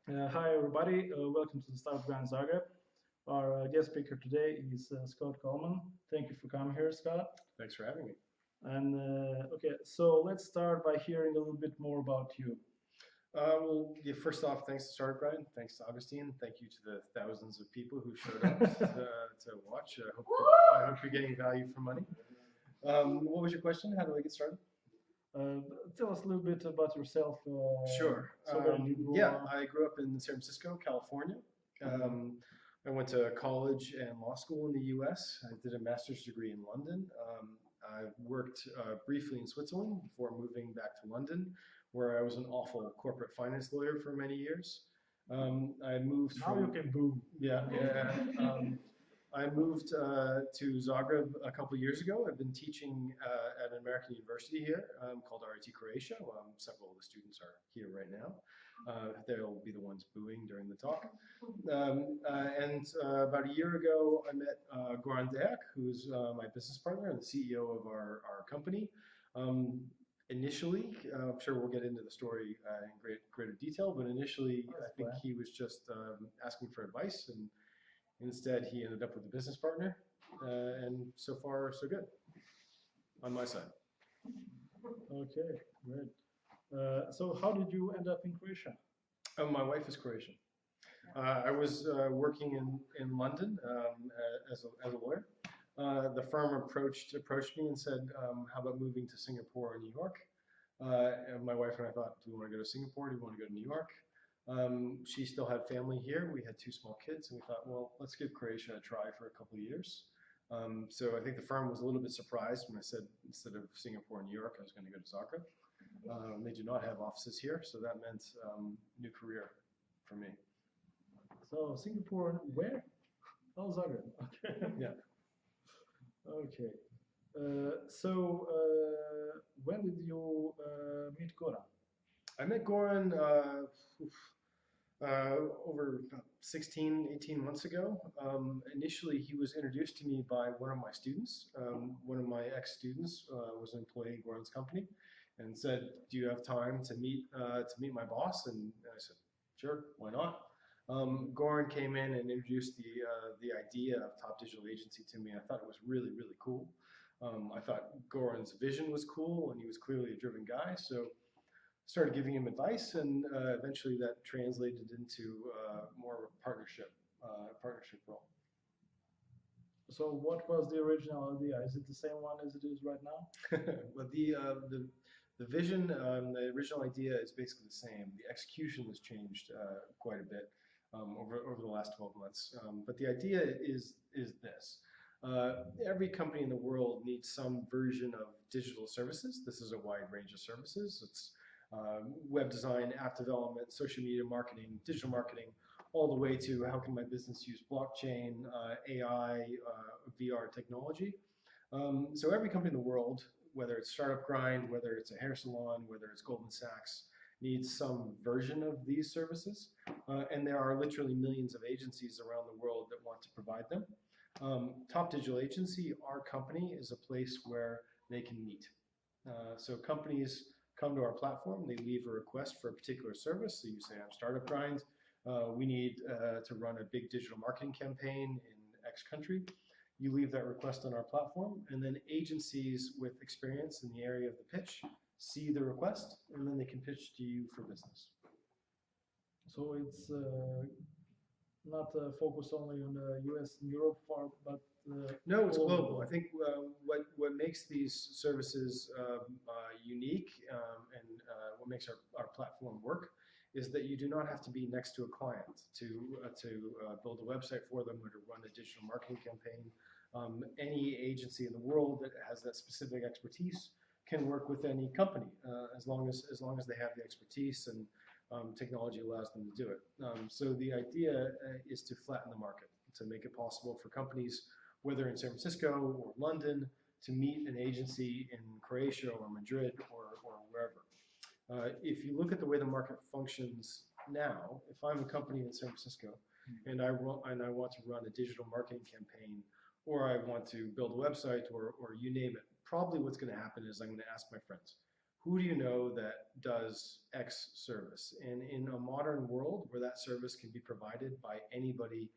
Hi everybody, welcome to the Starbank Zagreb. Our guest speaker today is Scott Coleman. Thank you for coming here, Scott. Thanks for having me. And okay, so let's start by hearing a little bit more about you. First off, thanks to Starbank, thanks to Augustine, thank you to the thousands of people who showed up to watch. I hope you're getting value for money. What was your question? How do I get started? Tell us a little bit about yourself. Sure. So where did you grow Yeah, up? I grew up in San Francisco, California. I went to college and law school in the U.S. I did a master's degree in London. I worked briefly in Switzerland before moving back to London, where I was an awful corporate finance lawyer for many years. I moved Now from you can boom. yeah. I moved to Zagreb a couple years ago. I've been teaching at an American university here called RIT Croatia. Several of the students are here right now. They'll be the ones booing during the talk. About a year ago, I met Goran, who's my business partner and the CEO of our company. Initially, I'm sure we'll get into the story in greater detail, but initially, I think he was just asking for advice, and instead he ended up with a business partner, and so far, so good on my side. Okay, great. So how did you end up in Croatia? Oh, my wife is Croatian. I was working in London as a lawyer. The firm approached me and said, how about moving to Singapore or New York? And my wife and I thought, do we want to go to Singapore? Do we want to go to New York? She still had family here. We had two small kids, and we thought, well, let's give Croatia a try for a couple of years. So I think the firm was a little bit surprised when I said instead of Singapore and New York, I was going to go to Zagreb. They do not have offices here, so that meant new career for me. So Singapore, where? Oh, Zagreb. Okay. Yeah. Okay. When did you meet Goran? I met Goran over 16, 18 months ago. Initially, he was introduced to me by one of my students. One of my ex-students was an employee in Goran's company and said, do you have time to meet my boss? And I said, sure, why not? Goran came in and introduced the idea of Top Digital Agency to me. I thought it was really, really cool. I thought Goran's vision was cool, and he was clearly a driven guy. So started giving him advice, and eventually that translated into more of a partnership role. So what was the original idea? Is it the same one as it is right now? Well, the vision, the original idea is basically the same. The execution has changed quite a bit over the last 12 months. But the idea is this. Every company in the world needs some version of digital services. This is a wide range of services. It's web design, app development, social media marketing, digital marketing, all the way to how can my business use blockchain, AI, VR technology. So every company in the world, whether it's Startup Grind, whether it's a hair salon, whether it's Goldman Sachs, needs some version of these services. And there are literally millions of agencies around the world that want to provide them. Top Digital Agency, our company, is a place where they can meet. So companies come to our platform, they leave a request for a particular service. So you say, I'm Startup Grind, we need to run a big digital marketing campaign in X country. You leave that request on our platform, and then agencies with experience in the area of the pitch see the request, and then they can pitch to you for business. So it's not focused only on the US and Europe, but no, it's global. I think what makes these services unique and what makes our platform work is that you do not have to be next to a client to build a website for them or to run a digital marketing campaign. Any agency in the world that has that specific expertise can work with any company as long as they have the expertise and technology allows them to do it. So the idea is to flatten the market, to make it possible for companies, whether in San Francisco or London, to meet an agency in Croatia or Madrid or wherever. If you look at the way the market functions now, if I'm a company in San Francisco and I want to run a digital marketing campaign, or I want to build a website, or you name it, probably what's going to happen is I'm going to ask my friends, who do you know that does X service? And in a modern world where that service can be provided by anybody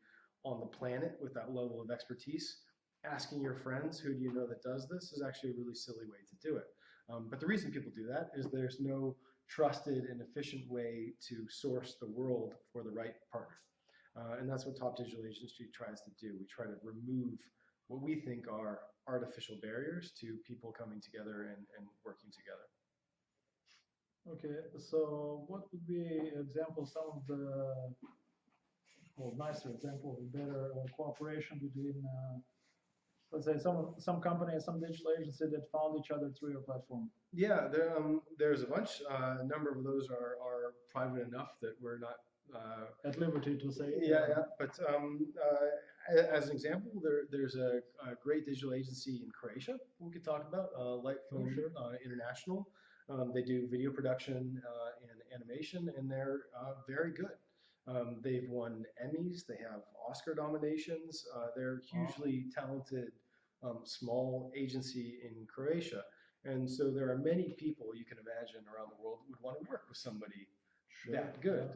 on the planet with that level of expertise, asking your friends, who do you know that does this, is actually a really silly way to do it. But the reason people do that is there's no trusted and efficient way to source the world for the right partner. And that's what Top Digital Agency tries to do. We try to remove what we think are artificial barriers to people coming together and working together. Okay, so what would be examples, some of the nicer example of better cooperation between, let's say, some company and some digital agency that found each other through your platform? Yeah, there's a bunch. A number of those are private enough that we're not at liberty to say. Yeah. But as an example, there's a great digital agency in Croatia we could talk about, Lightphone International. They do video production and animation, and they're very good. They've won Emmys, they have Oscar nominations, they're a hugely talented small agency in Croatia. And so there are many people you can imagine around the world who would want to work with somebody that good.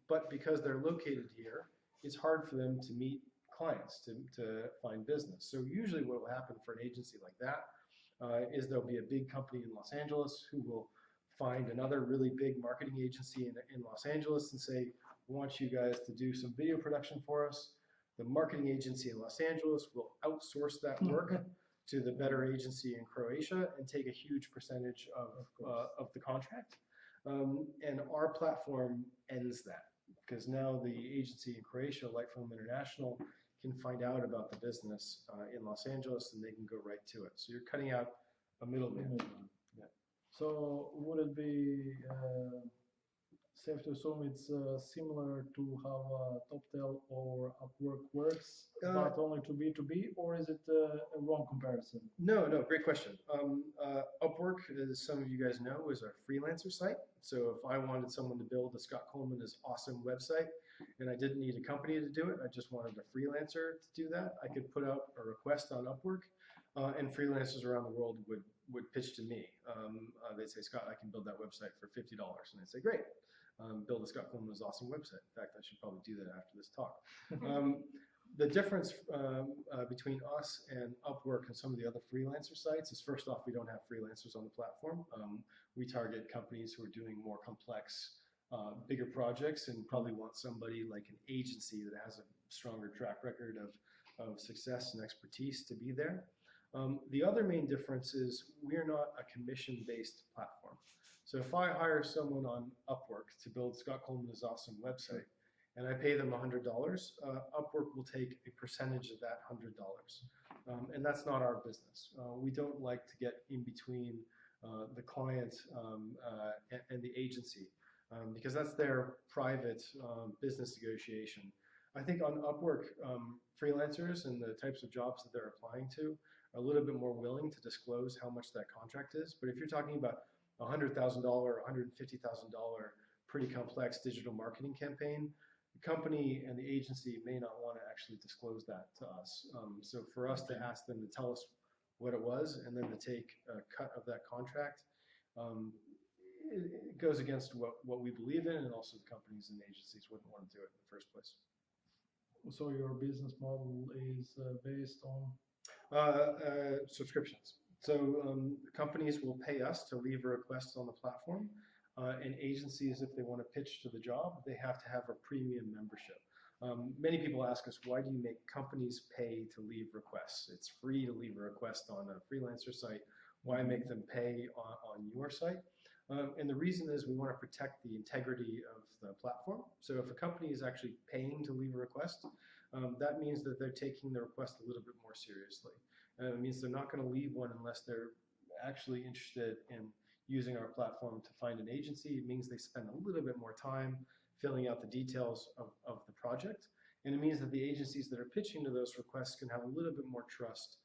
But because they're located here, it's hard for them to meet clients, to find business. So usually what will happen for an agency like that is there'll be a big company in Los Angeles who will find another really big marketing agency in Los Angeles and say, we want you guys to do some video production for us. The marketing agency in Los Angeles will outsource that work to the better agency in Croatia and take a huge percentage of the contract. And our platform ends that, because now the agency in Croatia, Lightphone International, can find out about the business in Los Angeles and they can go right to it. So you're cutting out a middleman. Yeah. So would it be safe to assume it's similar to how TopTel or Upwork works, but only to B2B, or is it a wrong comparison? No, great question. Upwork, as some of you guys know, is a freelancer site. So if I wanted someone to build a Scott Coleman's awesome website, and I didn't need a company to do it, I just wanted a freelancer to do that, I could put out a request on Upwork, and freelancers around the world would pitch to me. They'd say, Scott, I can build that website for $50. And I'd say, great. Build a Scott Coleman's awesome website. In fact, I should probably do that after this talk. The difference between us and Upwork and some of the other freelancer sites is, first off, we don't have freelancers on the platform. We target companies who are doing more complex, bigger projects and probably want somebody like an agency that has a stronger track record of success and expertise to be there. The other main difference is we're not a commission-based platform. So if I hire someone on Upwork to build Scott Coleman's awesome website, and I pay them $100, Upwork will take a percentage of that $100. And that's not our business. We don't like to get in between the client and the agency, because that's their private business negotiation. I think on Upwork, freelancers and the types of jobs that they're applying to are a little bit more willing to disclose how much that contract is. But if you're talking about $100,000, $150,000 pretty complex digital marketing campaign, the company and the agency may not want to actually disclose that to us. So for us to ask them to tell us what it was and then to take a cut of that contract, it goes against what we believe in, and also the companies and agencies wouldn't want to do it in the first place. So your business model is based on? Subscriptions. So companies will pay us to leave a request on the platform, and agencies, if they want to pitch to the job, they have to have a premium membership. Many people ask us, why do you make companies pay to leave requests? It's free to leave a request on a freelancer site. Why make them pay on your site? And the reason is we want to protect the integrity of the platform. So if a company is actually paying to leave a request, that means that they're taking the request a little bit more seriously. It means they're not going to leave one unless they're actually interested in using our platform to find an agency. It means they spend a little bit more time filling out the details of the project. And it means that the agencies that are pitching to those requests can have a little bit more trust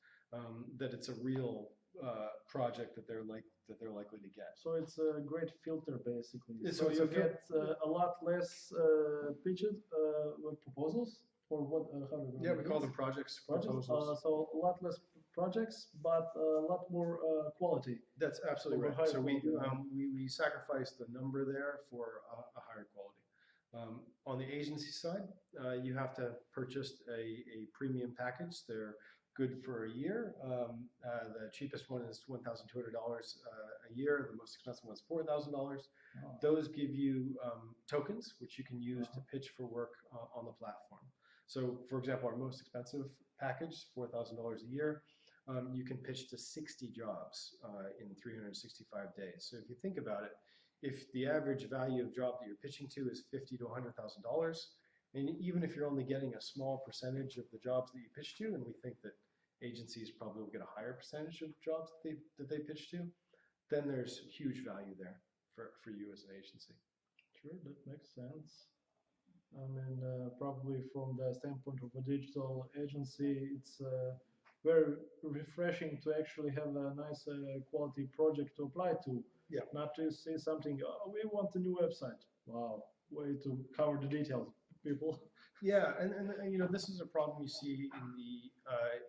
that it's a real project that they're likely to get. So it's a great filter, basically. So you get a lot less pitches, proposals, or what? How do you we call them projects. Projects. Proposals. So a lot less projects, but a lot more quality. That's absolutely Over right. So higher quality. we sacrifice the number there for a higher quality. On the agency side, you have to purchase a premium package. They're good for a year. The cheapest one is $1,200 a year. The most expensive one is $4,000. Oh. Those give you tokens, which you can use to pitch for work on the platform. So, for example, our most expensive package, $4,000 a year, you can pitch to 60 jobs in 365 days. So if you think about it, if the average value of job that you're pitching to is $50,000 to $100,000, and even if you're only getting a small percentage of the jobs that you pitch to, and we think that agencies probably will get a higher percentage of jobs that they pitch to, then there's huge value there for you as an agency. Sure, that makes sense. I mean, probably from the standpoint of a digital agency, it's very refreshing to actually have a nice quality project to apply to. Yeah. Not to say something, oh, we want a new website. Wow, way to cover the details, people. Yeah, and you know, this is a problem you see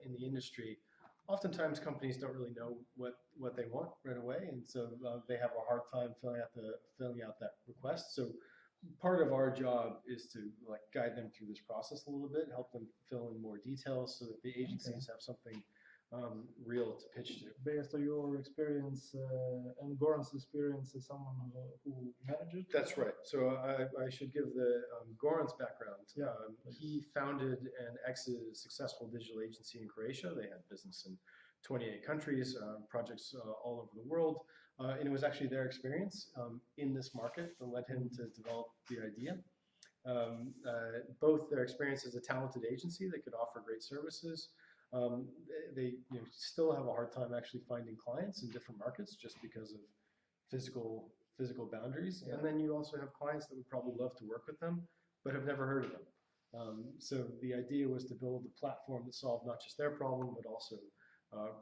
in the industry. Oftentimes, companies don't really know what they want right away, and so they have a hard time filling out that request. So part of our job is to like guide them through this process a little bit, help them fill in more details so that the agencies have something real to pitch to. Based on your experience and Goran's experience as someone who managed it? That's right. So I should give the Goran's background. Yeah, he founded and exited a successful digital agency in Croatia. They had business in 28 countries, projects all over the world. And it was actually their experience in this market that led him to develop the idea. Both their experience as a talented agency that could offer great services. They still have a hard time actually finding clients in different markets just because of physical boundaries. Yeah. And then you also have clients that would probably love to work with them, but have never heard of them. So the idea was to build a platform that solved not just their problem, but also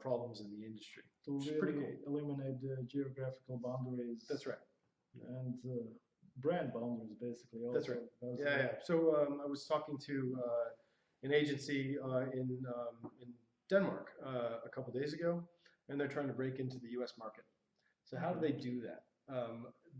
problems in the industry. To really pretty cool. Eliminate the geographical boundaries. That's right. And brand boundaries, basically. Also. That's right. Yeah. So I was talking to an agency in Denmark a couple days ago, and they're trying to break into the U.S. market. So how do they do that?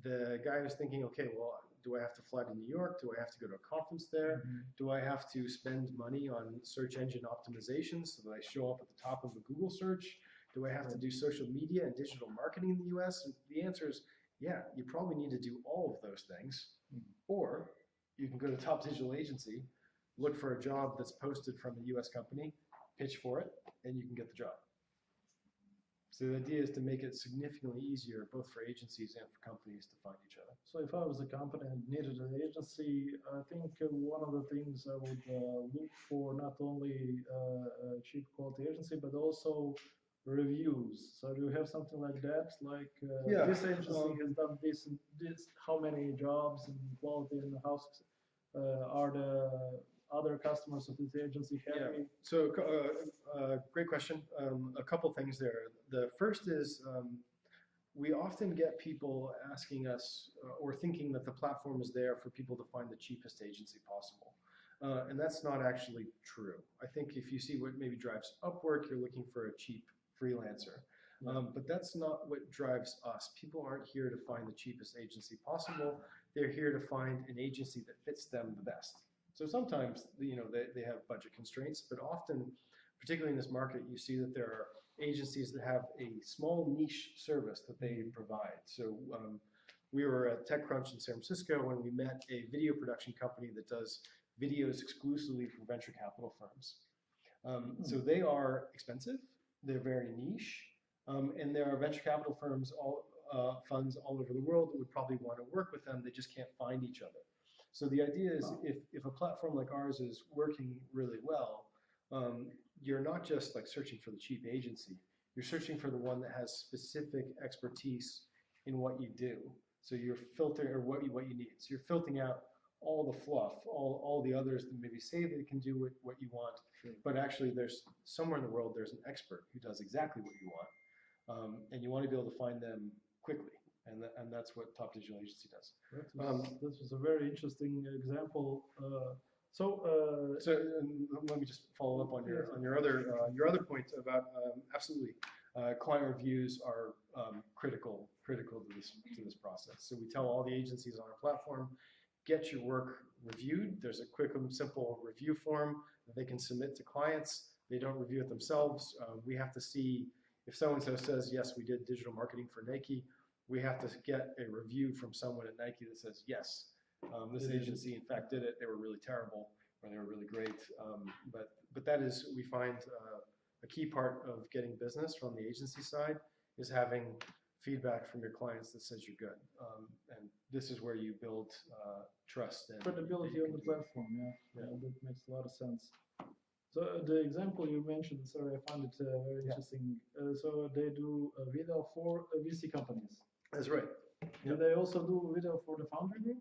The guy was thinking, okay, well, do I have to fly to New York? Do I have to go to a conference there? Mm-hmm. Do I have to spend money on search engine optimization so that I show up at the top of the Google search? Do I have to do social media and digital marketing in the U.S.? And the answer is, yeah, you probably need to do all of those things. Mm-hmm. Or you can go to the top digital agency, look for a job that's posted from a U.S. company, pitch for it, and you can get the job. So the idea is to make it significantly easier both for agencies and for companies to find each other. So if I was a company and needed an agency, I think one of the things I would look for not only a cheap quality agency, but also reviews. So do you have something like that? Like this agency has done this and this, how many jobs and quality in the house are the other customers of this agency happy? Yeah. So great question. A couple things there. The first is we often get people asking us or thinking that the platform is there for people to find the cheapest agency possible. And that's not actually true. I think if you see what maybe drives Upwork, you're looking for a cheap freelancer. But that's not what drives us. People aren't here to find the cheapest agency possible. They're here to find an agency that fits them the best. So sometimes, they have budget constraints, but often, particularly in this market, you see that there are agencies that have a small niche service that they provide. So we were at TechCrunch in San Francisco when we met a video production company that does videos exclusively for venture capital firms. So they are expensive, they're very niche, and there are venture capital firms, funds all over the world that would probably want to work with them, they just can't find each other. So the idea is if a platform like ours is working really well, you're not just like searching for the cheap agency, you're searching for the one that has specific expertise in what you do. So you're filtering, or what you need. So you're filtering out all the fluff, all the others that maybe say they can do what you want, but actually there's somewhere in the world there's an expert who does exactly what you want, and you want to be able to find them quickly. And that's what Top Digital Agency does. This was a very interesting example. So, So let me just follow up on your other point about absolutely, client reviews are critical to this process. So we tell all the agencies on our platform, get your work reviewed. There's a quick and simple review form that they can submit to clients. They don't review it themselves. We have to see if so-and-so says, yes, we did digital marketing for Nike, we have to get a review from someone at Nike that says, yes, this agency in fact did it. They were really terrible or they were really great. But that is, we find a key part of getting business from the agency side is having feedback from your clients that says you're good. And this is where you build trust and credibility on the platform, yeah, that makes a lot of sense. So the example you mentioned, sorry, I found it very interesting. So they do a video for VC companies. That's right. Do they also do video for the founder group?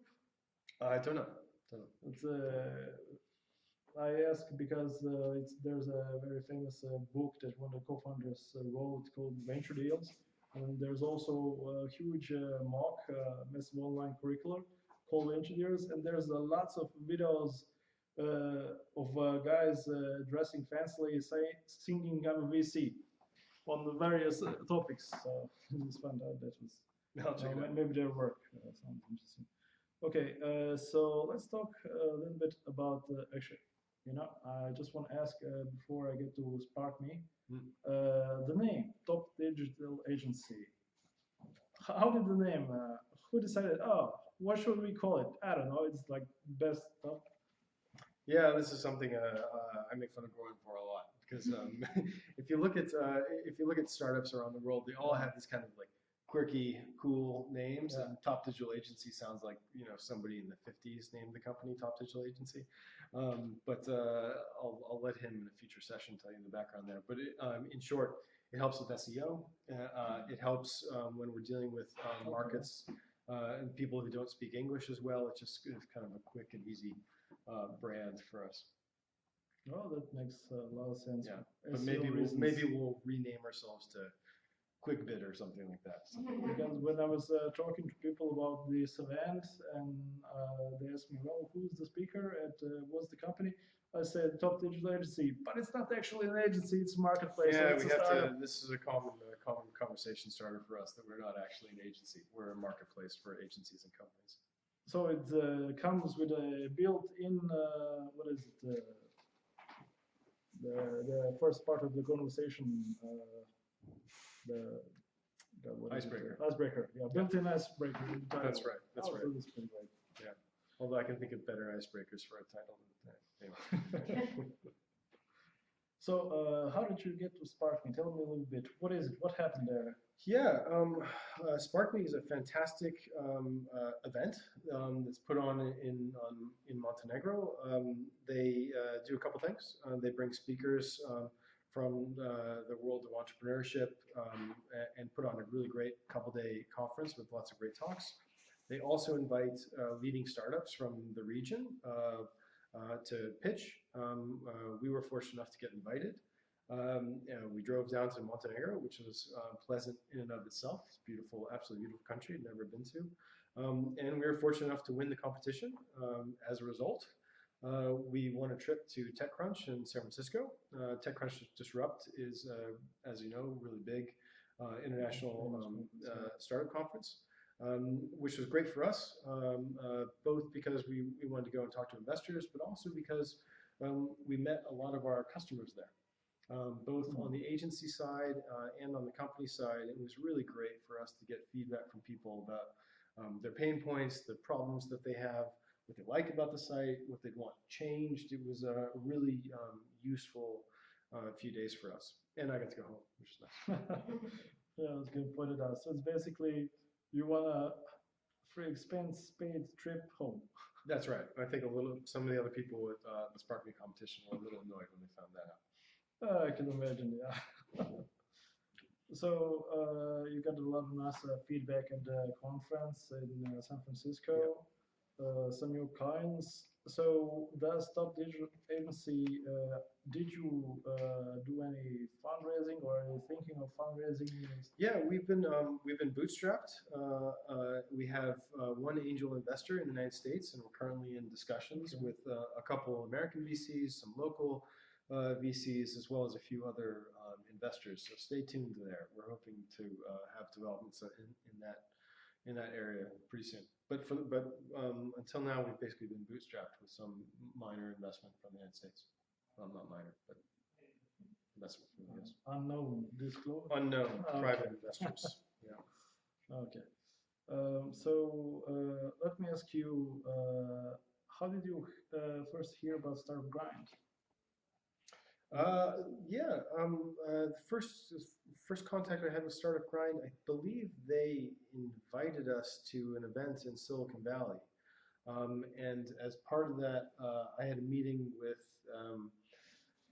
I don't know. It's I ask because there's a very famous book that one of the co-founders wrote called Venture Deals, and there's also a huge MOOC, massive online curriculum called Venture Deals, and there's lots of videos of guys dressing fancily, singing I'm a VC on the various topics. So I just found out that was maybe their work sounds interesting. Okay, so let's talk a little bit about actually. I just want to ask before I get to SparkMe, the name Top Digital Agency. How did the name? Who decided? Oh, what should we call it? I don't know. It's like best stuff. Yeah, this is something I make fun of Goran for a lot because if you look at startups around the world, they all have these kind of like quirky, cool names. And Top Digital Agency sounds like somebody in the 50s named the company Top Digital Agency. But I'll let him in a future session tell you the background there. But in short, it helps with SEO. It helps when we're dealing with markets and people who don't speak English as well. It's just kind of a quick and easy brand for us. Oh, that makes a lot of sense. Yeah, but maybe we'll rename ourselves to QuickBit or something like that. Because when I was talking to people about this event and they asked me, well, who's the speaker and what's the company? I said Top Digital Agency, but it's not actually an agency, it's a marketplace. Yeah, so we have to, this is a common conversation starter for us that we're not actually an agency. We're a marketplace for agencies and companies. So it comes with a built-in, what is it, the first part of the conversation, Icebreaker. Icebreaker, yeah, built-in icebreaker. That's right. That's right. That's pretty great. Yeah. Although I can think of better icebreakers for a title. Anyway. So how did you get to SparkMe? Tell me a little bit. What is it? What happened there? Yeah, SparkMe is a fantastic event that's put on in Montenegro. They do a couple things. They bring speakers from the world of entrepreneurship and put on a really great couple-day conference with lots of great talks. They also invite leading startups from the region to pitch. We were fortunate enough to get invited. We drove down to Montenegro, which was pleasant in and of itself. It's beautiful, absolutely beautiful country I'd never been to. And we were fortunate enough to win the competition. As a result, we won a trip to TechCrunch in San Francisco. TechCrunch Disrupt is, as you know, really big international startup conference, which was great for us, both because we wanted to go and talk to investors, but also because we met a lot of our customers there, both on the agency side and on the company side. It was really great for us to get feedback from people about their pain points, the problems that they have, what they like about the site, what they'd want changed. It was a really useful few days for us. And I got to go home, which is nice. Yeah, I was going to point it out. So it's basically you want a free expense paid trip home. That's right. I think some of the other people at the SparkMe competition were a little annoyed when they found that out. I can imagine, yeah. So you got a lot of nice feedback at the conference in San Francisco. Yeah. some new clients. So does Top Digital Agency, did you do any fundraising, or are you thinking of fundraising? Yeah, we've been bootstrapped. We have one angel investor in the United States, and we're currently in discussions with a couple American VCs, some local VCs, as well as a few other investors. So stay tuned there. We're hoping to have developments in that area pretty soon. But until now, we've basically been bootstrapped with some minor investment from the United States. Well, not minor, but investment from the US. Unknown disclosure? Unknown Okay. private investors. Yeah. Okay. Let me ask you, how did you first hear about Startup Grind? The first contact I had with Startup Grind, I believe they invited us to an event in Silicon Valley. And as part of that, I had a meeting with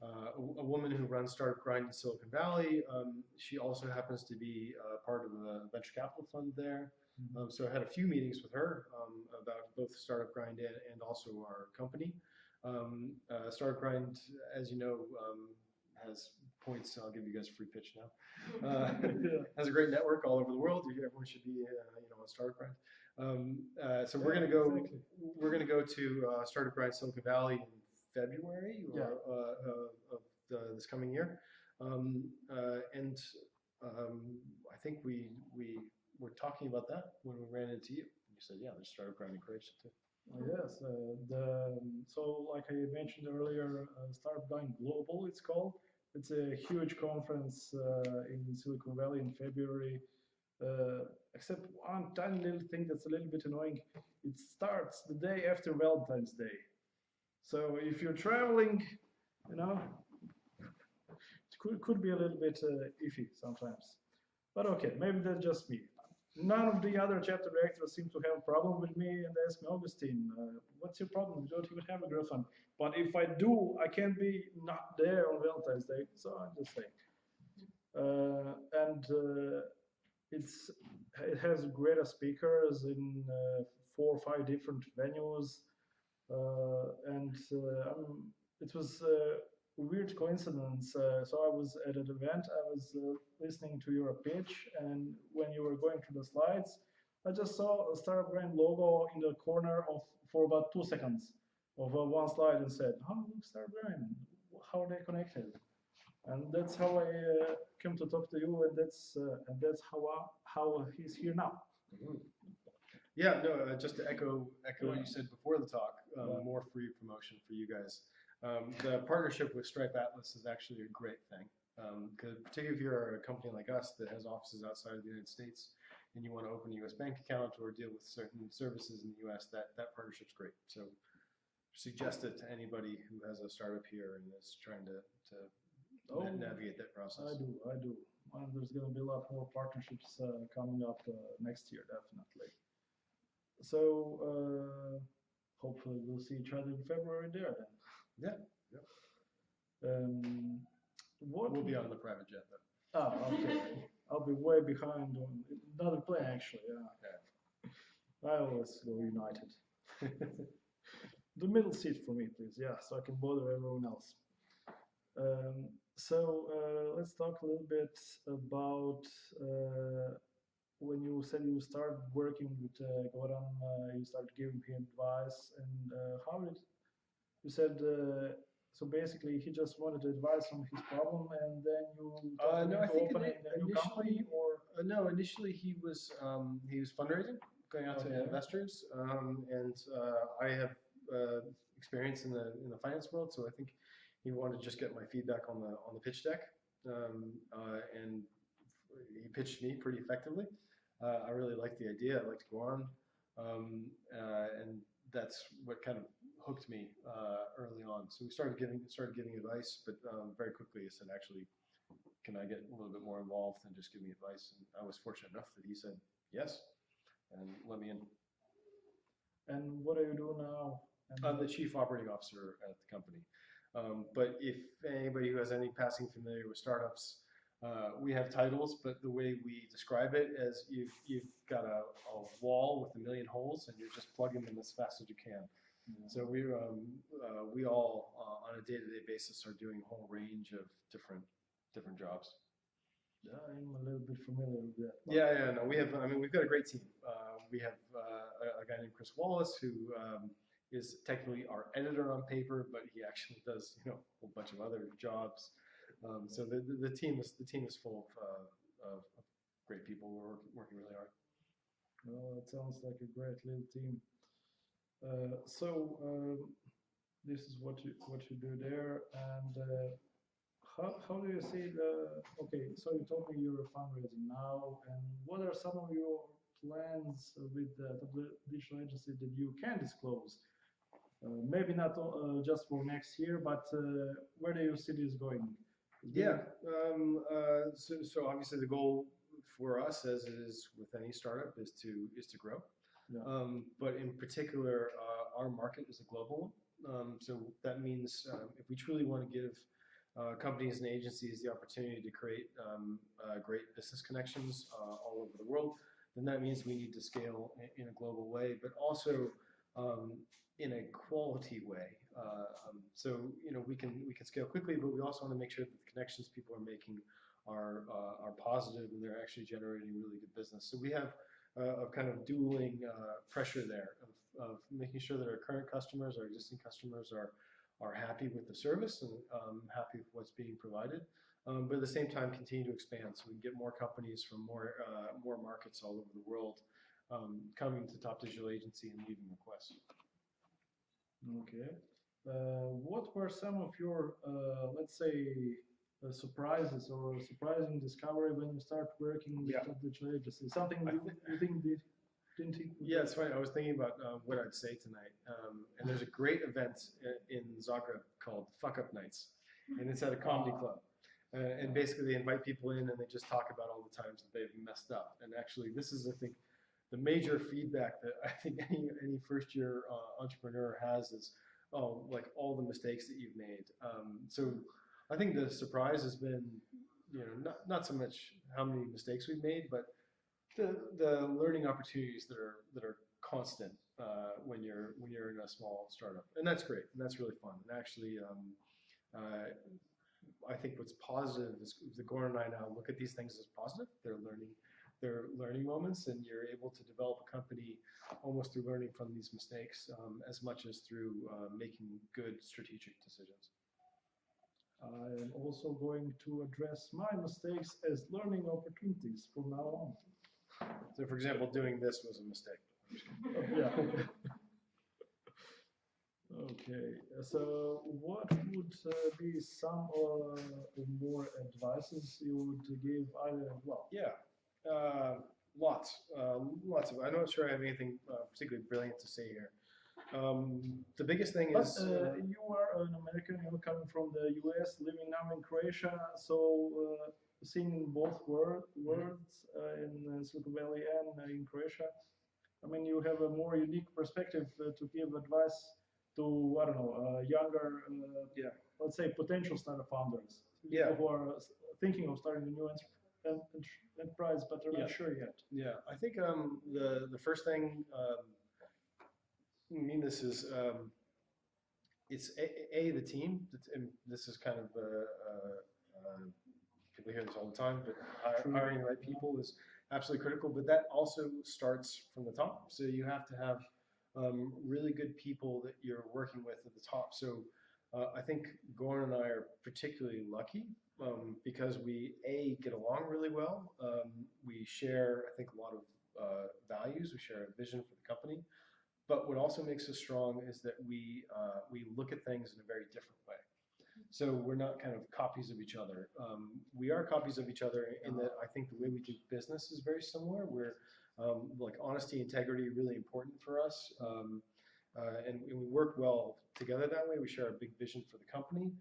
a woman who runs Startup Grind in Silicon Valley. She also happens to be part of the venture capital fund there. So I had a few meetings with her about both Startup Grind and also our company. Startup Grind, as you know, has points. I'll give you guys a free pitch now. Has a great network all over the world. Everyone should be, on Startup Grind. So we're gonna go to Startup Grind Silicon Valley in February of this coming year, and I think we were talking about that when we ran into you. You said, yeah, there's Startup Grind in Croatia too. Yes, so like I mentioned earlier, Startup Grind Global, it's called. It's a huge conference in Silicon Valley in February. Except one tiny little thing that's a little bit annoying. It starts the day after Valentine's Day. So if you're traveling, it could be a little bit iffy sometimes. But okay, maybe that's just me. None of the other chapter directors seem to have a problem with me, and they ask me, Augustine, what's your problem? You don't even have a girlfriend. But if I do, I can't be not there on Valentine's Day. So I'm just saying. It has greater speakers in 4 or 5 different venues, it was a weird coincidence. So I was at an event, I was listening to your pitch, and when you were going through the slides, I just saw a Startup Grind logo in the corner for about 2 seconds of one slide, and said, "Oh, look, Startup Grind. How are they connected?" And that's how I came to talk to you, and that's how he's here now. Mm-hmm. Yeah, no, just to echo what you said before the talk, more free promotion for you guys. The partnership with Stripe Atlas is actually a great thing, because particularly if you're a company like us that has offices outside of the United States and you want to open a US bank account or deal with certain services in the US, that partnership's great. So suggest it to anybody who has a startup here and is trying to navigate that process. I do. Well, there's going to be a lot more partnerships coming up next year, definitely. So hopefully we'll see each other in February there then. Yeah. We'll be on the private jet though. Oh, okay. I'll be way behind on another plane actually. Yeah. I always go United. The middle seat for me, please. Yeah, so I can bother everyone else. Let's talk a little bit about when you said you started working with Goran, you started giving him advice, and how did you said? So basically, he just wanted advice on his problem, and then you no, I think opening a new company, or no. Initially, he was fundraising, going out to investors, and I have experience in the finance world, so I think he wanted to just get my feedback on the pitch deck, and he pitched me pretty effectively. I really liked the idea. I liked Goran, and that's what kind of hooked me early on. So we started giving advice, but very quickly I said, actually, can I get a little bit more involved than just give me advice? And I was fortunate enough that he said yes and let me in. And what are you doing now? I'm the chief operating officer at the company. But if anybody who has any passing familiar with startups, We have titles, but the way we describe it is you've got a wall with a million holes, and you're just plugging them as fast as you can. Yeah. So we all on a day-to-day basis are doing a whole range of different jobs. Yeah, I'm a little bit familiar with that. Yeah, no, we've got a great team. We have a guy named Chris Wallace who is technically our editor on paper, but he actually does a whole bunch of other jobs. So the team is full of great people who are working really hard. Well, it sounds like a great little team. This is what you do there, and how do you see the? Okay, so you told me you're fundraising now, and what are some of your plans with the digital agency that you can disclose? Maybe not just for next year, but where do you see this going? Yeah. So obviously the goal for us, as it is with any startup, is to grow. Yeah. But in particular, our market is a global one. So that means if we truly want to give companies and agencies the opportunity to create great business connections all over the world, then that means we need to scale in a global way, but also in a quality way. So we can scale quickly, but we also want to make sure that the connections people are making are positive and they're actually generating really good business. So we have a kind of dueling pressure there of making sure that our current customers, our existing customers are happy with the service and happy with what's being provided, but at the same time continue to expand so we can get more companies from more markets all over the world coming to Top Digital Agency and leaving requests. Okay. What were some of your, let's say, surprises or surprising discovery when you start working with Top Digital Agency? Something you think didn't think? Yeah, it's funny. I was thinking about what I'd say tonight. And there's a great event in Zagreb called Fuck Up Nights, and it's at a comedy club. And basically they invite people in and they just talk about all the times that they've messed up. And actually, this is, I think, the major feedback that I think any first-year entrepreneur has is, like all the mistakes that you've made. So I think the surprise has been, not so much how many mistakes we've made, but the learning opportunities that are constant when you're in a small startup, and that's great, and that's really fun. And actually, I think what's positive is that Goran and I now look at these things as positive. They're learning moments, and you're able to develop a company almost through learning from these mistakes as much as through making good strategic decisions. I am also going to address my mistakes as learning opportunities from now on. So, for example, doing this was a mistake. Yeah. Okay. So, what would be some more advices you would give either? Well, yeah, lots of. I'm not sure I have anything particularly brilliant to say here. The biggest thing is you are an American. You're coming from the U.S., living now in Croatia. So seeing both worlds in Silicon Valley and in Croatia, I mean, you have a more unique perspective to give advice to, I don't know, younger, let's say, potential startup founders, people who are thinking of starting a new enterprise, but they're not sure yet. Yeah, I think the first thing. I mean, this is it's the team. And this is kind of people hear this all the time, but hiring the right people is absolutely critical. But that also starts from the top. So you have to have really good people that you're working with at the top. So I think Goran and I are particularly lucky because we get along really well. We share, I think, a lot of values. We share a vision for the company. But what also makes us strong is that we look at things in a very different way. So we're not kind of copies of each other. We are copies of each other in that I think the way we do business is very similar. We're like honesty, integrity, really important for us, and we work well together that way. We share a big vision for the company,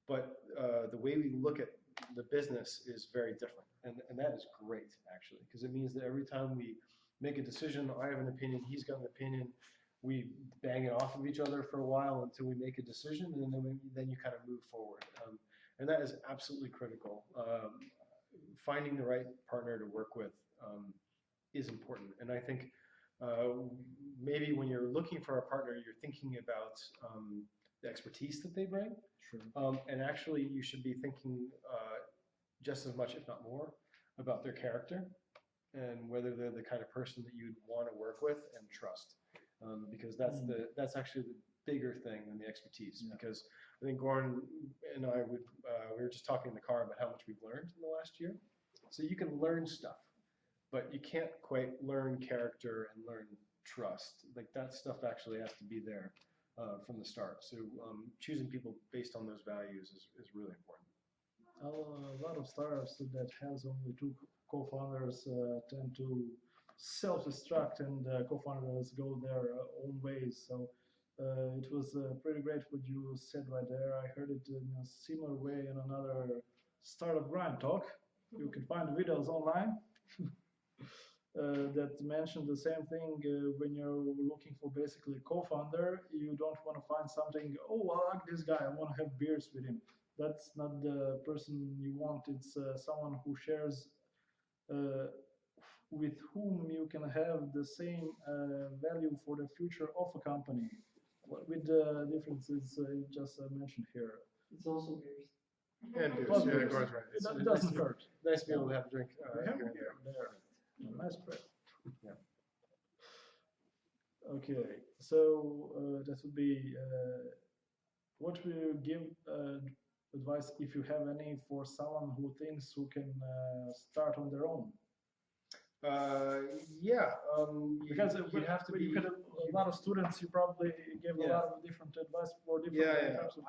but the way we look at the business is very different, and that is great actually, because it means that every time we make a decision, I have an opinion, he's got an opinion, we bang it off of each other for a while until we make a decision, and then you kind of move forward. And that is absolutely critical. Finding the right partner to work with is important. And I think maybe when you're looking for a partner, you're thinking about the expertise that they bring. Sure. And actually, you should be thinking just as much, if not more, about their character and whether they're the kind of person that you'd want to work with and trust. Because that's actually the bigger thing than the expertise. Yeah. Because I think Goran and I we were just talking in the car about how much we've learned in the last year. So you can learn stuff, but you can't quite learn character and learn trust. Like that stuff actually has to be there from the start. So choosing people based on those values is really important. A lot of startups that has only two co-founders tend to self-destruct, and co-founders go their own ways. So it was pretty great what you said right there. I heard it in a similar way in another startup grind talk. You can find videos online that mention the same thing. When you're looking for basically a co-founder, you don't want to find something, oh, I like this guy, I want to have beers with him. That's not the person you want. It's someone who shares, with whom you can have the same value for the future of a company, with the differences just mentioned here. It's also beers. And beers, Plus yeah, beers. Goran's right. It's It doesn't hurt. nice to be able to have a drink We have here one and there. there. A nice spread. Yeah. Okay, so that would be what will you give advice, if you have any, for someone who thinks who can start on their own? Yeah, Because you have to be. you had a lot of students, you probably gave a Yeah. lot of different advice for different Yeah, types of.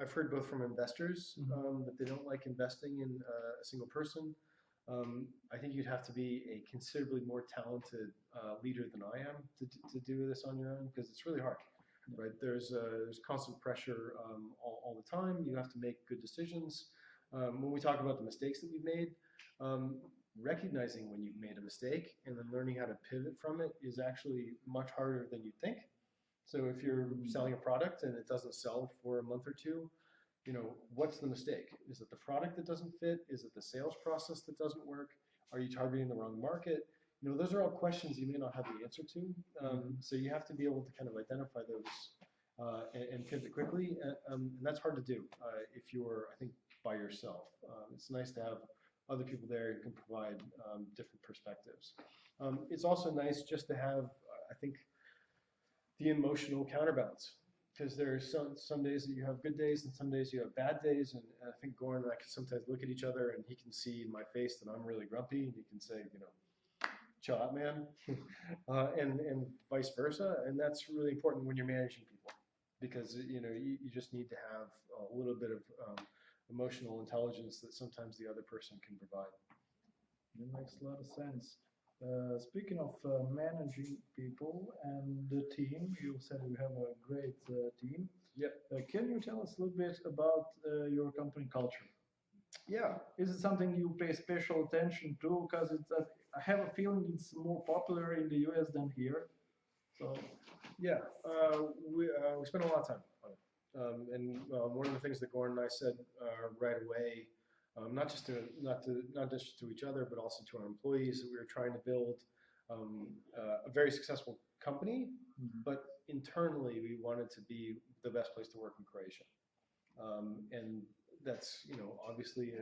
I've heard both from investors Mhm. that they don't like investing in a single person. I think you'd have to be a considerably more talented leader than I am to do this on your own, because it's really hard, right? There's constant pressure all the time. You have to make good decisions. When we talk about the mistakes that we've made, recognizing when you've made a mistake and then learning how to pivot from it is actually much harder than you'd think. So if you're selling a product and it doesn't sell for a month or two, what's the mistake? Is it the product that doesn't fit? Is it the sales process that doesn't work? Are you targeting the wrong market? Those are all questions you may not have the answer to. So you have to be able to kind of identify those and pivot quickly. And that's hard to do if you're, I think, by yourself. It's nice to have other people there who can provide different perspectives. It's also nice just to have, I think, the emotional counterbalance, because there's some days that you have good days and some days you have bad days, and I think Goran and I can sometimes look at each other and he can see in my face that I'm really grumpy, and he can say, chill out, man, and vice versa, and that's really important when you're managing people, because you just need to have a little bit of emotional intelligence that sometimes the other person can provide. It makes a lot of sense. Speaking of managing people and the team, you said you have a great team. Yep. Can you tell us a little bit about your company culture? Yeah. Is it something you pay special attention to? Because I have a feeling it's more popular in the US than here. So. Yeah, we spent a lot of time on it. And one of the things that Goran and I said right away, not just to each other, but also to our employees, that we were trying to build a very successful company, but internally we wanted to be the best place to work in Croatia. And that's obviously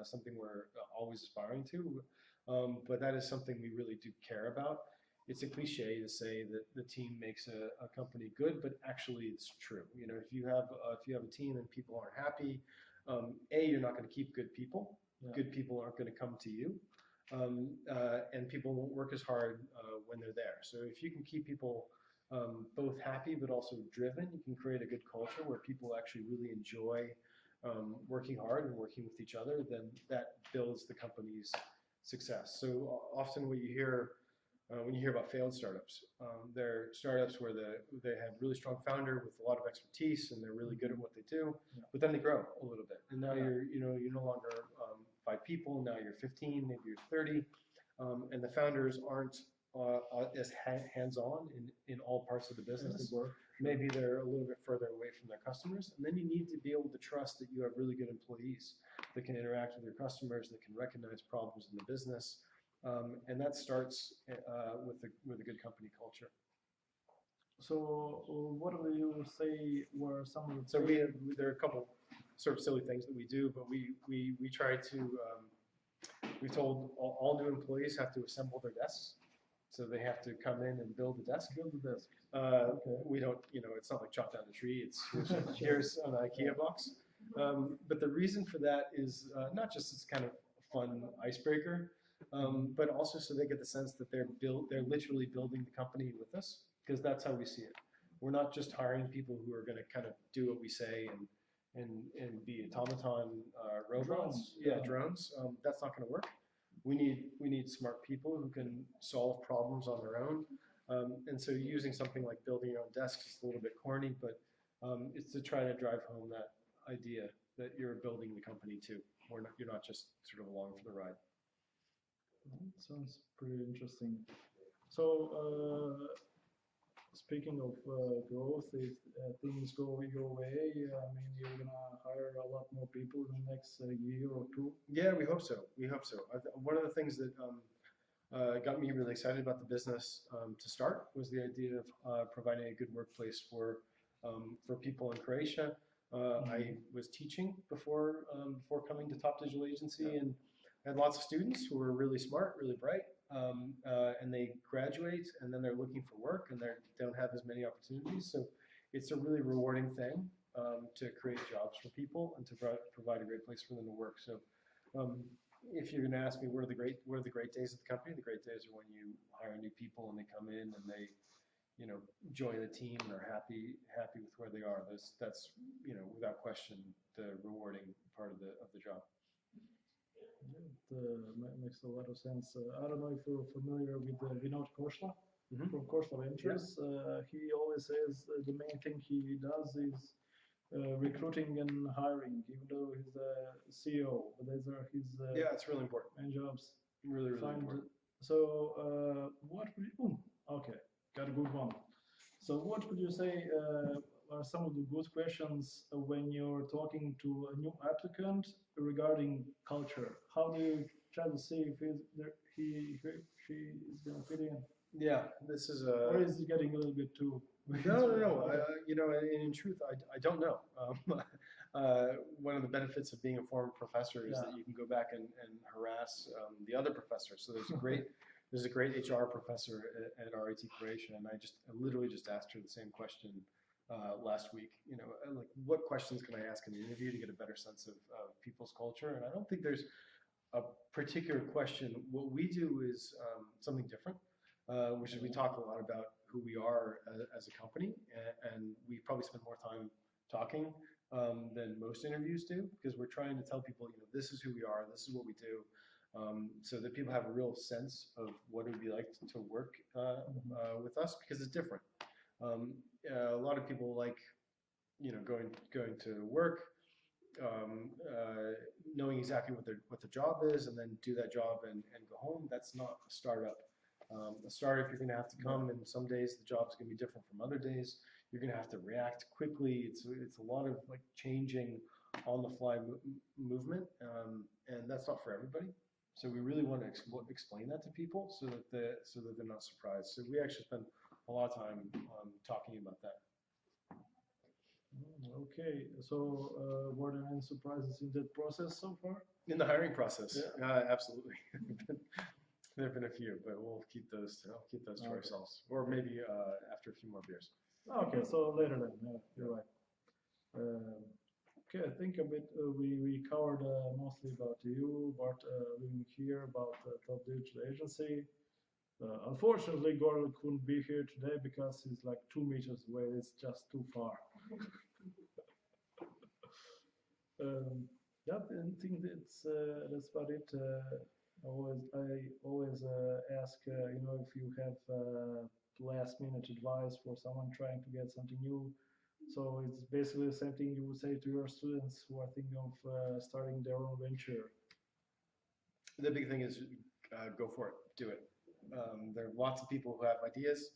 something we're always aspiring to, but that is something we really do care about. It's a cliche to say that the team makes a company good, but actually it's true. If you have a team and people aren't happy, you're not going to keep good people. Yeah. Good people aren't going to come to you, and people won't work as hard when they're there. So if you can keep people both happy but also driven, you can create a good culture where people actually really enjoy working hard and working with each other. Then that builds the company's success. So often what you hear when you hear about failed startups, they're startups where they have really strong founder with a lot of expertise and they're really good at what they do, but then they grow a little bit, and now you're no longer 5 people, now you're 15, maybe you're 30, and the founders aren't as hands-on in all parts of the Has business. to work. Maybe they're a little bit further away from their customers, and then you need to be able to trust that you have really good employees that can interact with your customers, that can recognize problems in the business, and that starts with a good company culture. So, what do you say were some of the So there are a couple sort of silly things that we do, but we try to we told all new employees have to assemble their desks, so they have to come in and build a desk. build the desk? Okay. We don't, it's not like chop down a tree. It's here's an IKEA box. But the reason for that is not just as kind of a fun icebreaker, but also so they get the sense that they're literally building the company with us, because that's how we see it. We're not just hiring people who are going to kind of do what we say and be automaton robots. Drones. That's not going to work. We need smart people who can solve problems on their own. And so using something like building your own desk is a little bit corny, but it's to try to drive home that idea that you're building the company too. You're not just sort of along for the ride. Sounds pretty interesting. So, speaking of growth, if things go your way, I mean, you're gonna hire a lot more people in the next year or two. Yeah, we hope so. We hope so. One of the things that got me really excited about the business to start was the idea of providing a good workplace for people in Croatia. I was teaching before coming to Top Digital Agency, and had lots of students who were really smart, really bright, and they graduate and then they're looking for work and they don't have as many opportunities. So it's a really rewarding thing to create jobs for people and to provide a great place for them to work. So if you're going to ask me what are the great days of the company, the great days are when you hire new people and they come in and they join the team and are happy with where they are. That's without question the rewarding part of the job. It makes a lot of sense. I don't know if you're familiar with Vinod Koshla from Koshla Ventures. He always says the main thing he does is recruiting and hiring, even though he's the CEO. But those are his it's really important. main jobs. Really important. So, what would you? Okay, got a good one. So, what would you say are some of the good questions when you're talking to a new applicant regarding culture? How do you try to see if she is going to fit in? Yeah, this is or is it getting a little bit too? No. In truth, I don't know. One of the benefits of being a former professor is that you can go back and harass the other professors. So there's a great HR professor at RIT Croatia, and I literally just asked her the same question last week. Like, what questions can I ask in an interview to get a better sense of people's culture? And I don't think there's a particular question. What we do is something different, which is we talk a lot about who we are as a company, and we probably spend more time talking than most interviews do, because we're trying to tell people, this is who we are, this is what we do, so that people have a real sense of what it would be like to work with us, because it's different. A lot of people like, going to work, knowing exactly what the job is, and then do that job and go home. That's not a startup. A startup, you're going to have to come, and some days the job's going to be different from other days. You're going to have to react quickly. It's a lot of like changing on the fly movement, and that's not for everybody. So we really want to explain that to people so that they're not surprised. So we actually spend a lot of time talking about that. Okay, so were there any surprises in that process so far? In the hiring process, absolutely. There have been a few, but we'll keep those to ourselves, or maybe after a few more beers. Okay, so later then. Yeah, you're right. Okay, I think a bit we covered mostly about you, about living here, about Top Digital Agency. Unfortunately, Goran couldn't be here today because he's like 2 meters away. It's just too far. I think that's about it. I always ask, if you have last-minute advice for someone trying to get something new. So it's basically the same thing you would say to your students who are thinking of starting their own venture. The big thing is go for it, do it. There are lots of people who have ideas,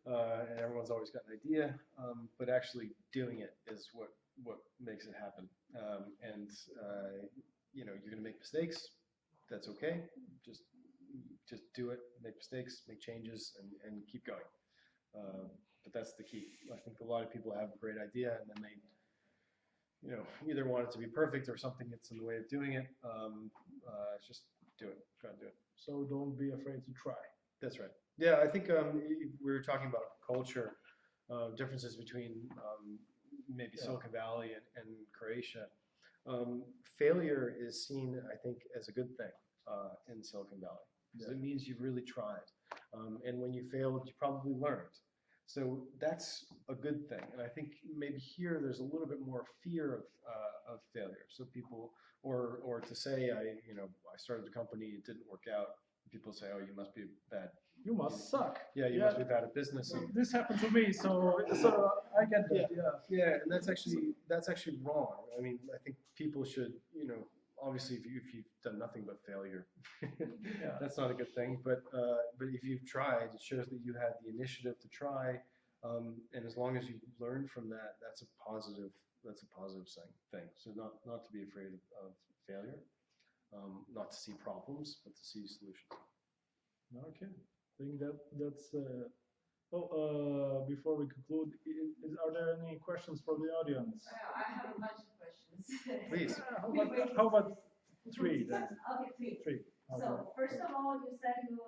and everyone's always got an idea, but actually doing it is what makes it happen. And you know, you're going to make mistakes. That's okay. Just do it. Make mistakes, make changes, and keep going. But that's the key. I think a lot of people have a great idea, and then they, you know, either want it to be perfect or something gets in the way of doing it. Just do it. Try to do it. So don't be afraid to try. That's right. Yeah, I think we were talking about culture, differences between maybe Silicon Valley and Croatia. Failure is seen, I think, as a good thing in Silicon Valley, because it means you've really tried. And when you failed, you probably learned. So that's a good thing. And I think maybe here there's a little bit more fear of failure. So people, or to say, I started a company, it didn't work out. People say, oh, you must be bad. You must suck. Yeah, you must be bad at business. This happened to me, so I get that. Yeah, and that's actually wrong. I mean, I think people should, you know, obviously if you've done nothing but failure, that's not a good thing. But if you've tried, it shows that you had the initiative to try, and as long as you learn from that, that's a positive thing. So not to be afraid of failure, not to see problems, but to see solutions. Okay, I think that's. Before we conclude, are there any questions from the audience? I have a bunch of questions. Please. How about three then? Okay, three. Okay. So first of all, you said the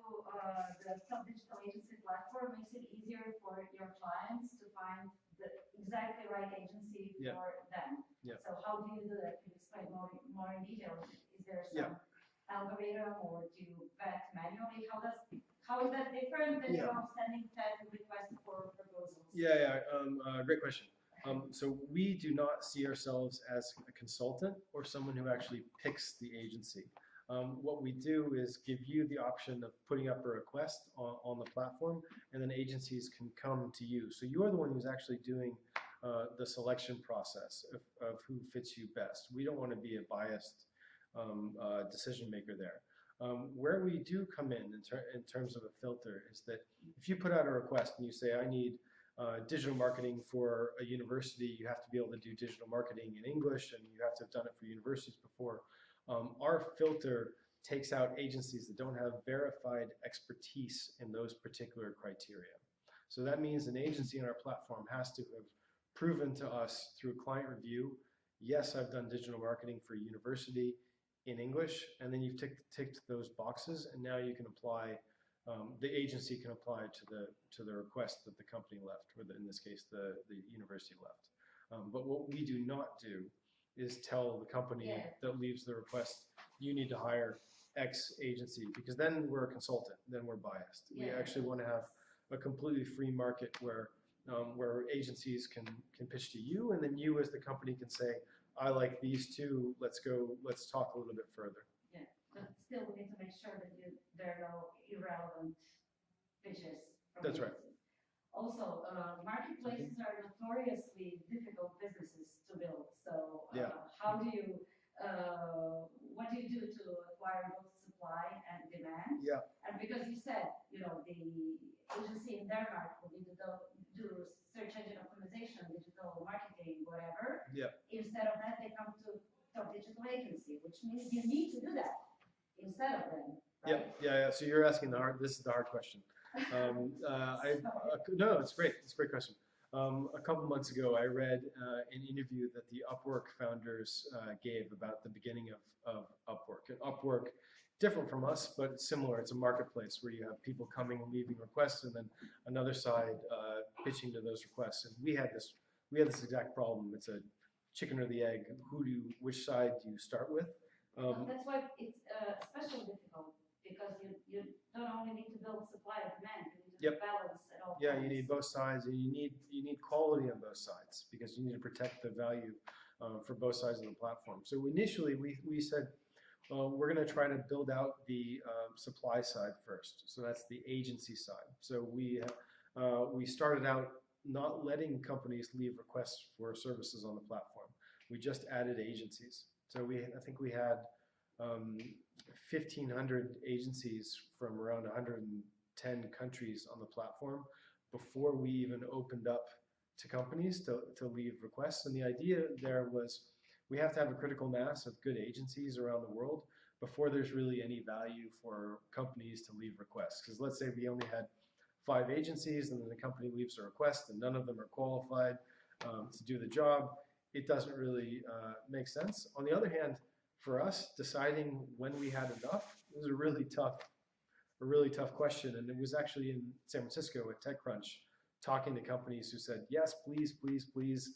top digital agency platform makes it easier for your clients to find the exactly right agency for them. Yeah. So how do you do that? Can you explain more in detail? Is there some algorithm, or do you vet manually? How is that different than sending 10 requests for proposals? Great question. So we do not see ourselves as a consultant or someone who actually picks the agency. What we do is give you the option of putting up a request on the platform, and then agencies can come to you. So you're the one who's actually doing the selection process of who fits you best. We don't want to be a biased decision maker there. Where we do come in terms of a filter is that if you put out a request and you say, I need digital marketing for a university, you have to be able to do digital marketing in English, and you have to have done it for universities before. Our filter takes out agencies that don't have verified expertise in those particular criteria. So that means an agency on our platform has to have proven to us through client review, yes, I've done digital marketing for a university in English, and then you've ticked those boxes, and now you can apply, the agency can apply to the request that the company left, or in this case, the university left. But what we do not do is tell the company that leaves the request, you need to hire X agency, because then we're a consultant, then we're biased. We actually want to have a completely free market where agencies can pitch to you, and then you as the company can say, I like these two, let's talk a little bit further. Yeah, but still we need to make sure that there are no irrelevant pitches. That's right. Also, marketplaces are notoriously difficult businesses to build. So how do you, what do you do to acquire both supply and demand? Yeah. And because you said, you know, the agency in Denmark will need to do search engine optimization, digital marketing, whatever. Yeah. Instead of that, they come to top digital agency, which means you need to do that instead of them. Right? Yeah. So you're asking this is the hard question. No, it's great. It's a great question. A couple months ago, I read an interview that the Upwork founders gave about the beginning of Upwork. And Upwork, different from us, but similar. It's a marketplace where you have people coming and leaving requests, and then another side pitching to those requests. And we had this exact problem. It's a chicken or the egg. Which side do you start with? That's why it's especially difficult, because you don't only need to build supply and demand, you need to balance at all times. You need both sides, and you need quality on both sides, because you need to protect the value for both sides of the platform. So initially we said, we're going to try to build out the supply side first. So that's the agency side. So we started out not letting companies leave requests for services on the platform. We just added agencies. So I think we had 1,500 agencies from around 110 countries on the platform before we even opened up to companies to leave requests. And the idea there was we have to have a critical mass of good agencies around the world before there's really any value for companies to leave requests. Because let's say we only had 5 agencies and then the company leaves a request and none of them are qualified to do the job. It doesn't really make sense. On the other hand, for us, deciding when we had enough was a really tough question. And it was actually in San Francisco at TechCrunch, talking to companies who said, yes, please, please, please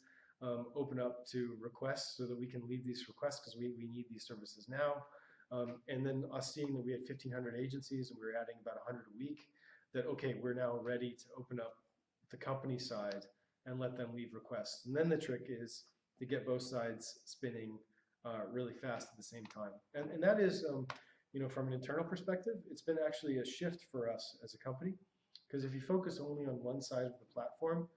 open up to requests so that we can leave these requests because we need these services now. And then us seeing that we had 1,500 agencies and we were adding about 100 a week, that, okay, we're now ready to open up the company side and let them leave requests. And then the trick is to get both sides spinning really fast at the same time. And that is, from an internal perspective, it's been actually a shift for us as a company. Because if you focus only on one side of the platform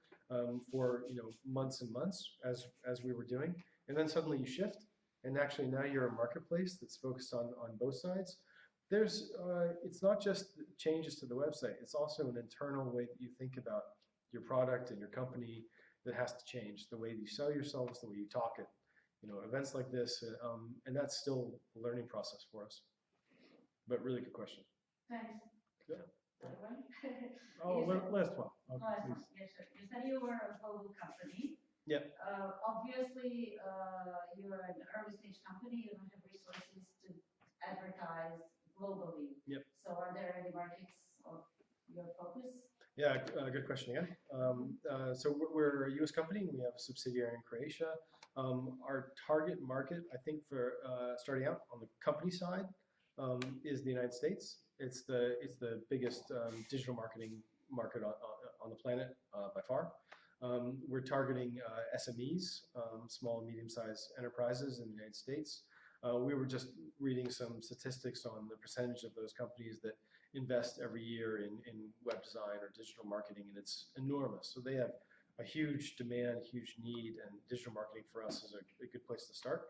for months and months, as we were doing, and then suddenly you shift, and actually now you're a marketplace that's focused on both sides. It's not just changes to the website, it's also an internal way that you think about your product and your company that has to change. The way you sell yourselves, the way you talk at events like this, and that's still a learning process for us. But really good question. Thanks. Yeah. Other one? Oh, last one. Okay, Last please. one. Yes, sir. You said you were a global company. Yep. Obviously, you're an early stage company. You don't have resources to advertise globally. Yep. So are there any markets of your focus? Yeah, good question again. So we're a U.S. company. We have a subsidiary in Croatia. Our target market, I think, for starting out on the company side, is the United States. It's the biggest digital marketing market on the planet by far. We're targeting SMEs, small and medium-sized enterprises in the United States. We were just reading some statistics on the percentage of those companies that invest every year in web design or digital marketing, and it's enormous. So they have a huge demand, huge need, and digital marketing for us is a good place to start.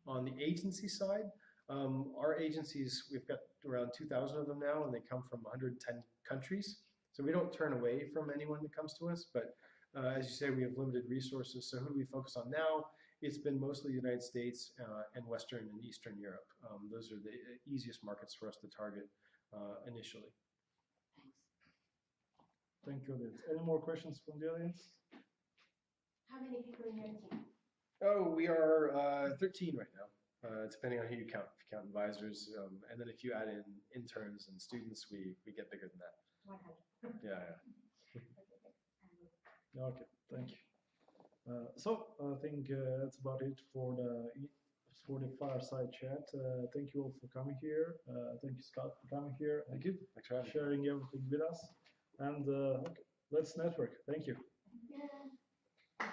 On the agency side, our agencies, we've got around 2,000 of them now, and they come from 110 countries. So we don't turn away from anyone that comes to us, but as you say, we have limited resources. So who do we focus on now? It's been mostly the United States and Western and Eastern Europe. Those are the easiest markets for us to target initially. Thank you, Liz. Any more questions from the audience? How many people in your team? Oh, we are 13 right now, depending on who you count. If you count advisors, and then if you add in interns and students, we get bigger than that. 100. Yeah. Okay, thank you. So I think that's about it for the fireside chat. Thank you all for coming here. Thank you, Scott, for coming here. Thank you. Thanks for having me. Sharing everything with us. And okay, let's network. Thank you. Yeah.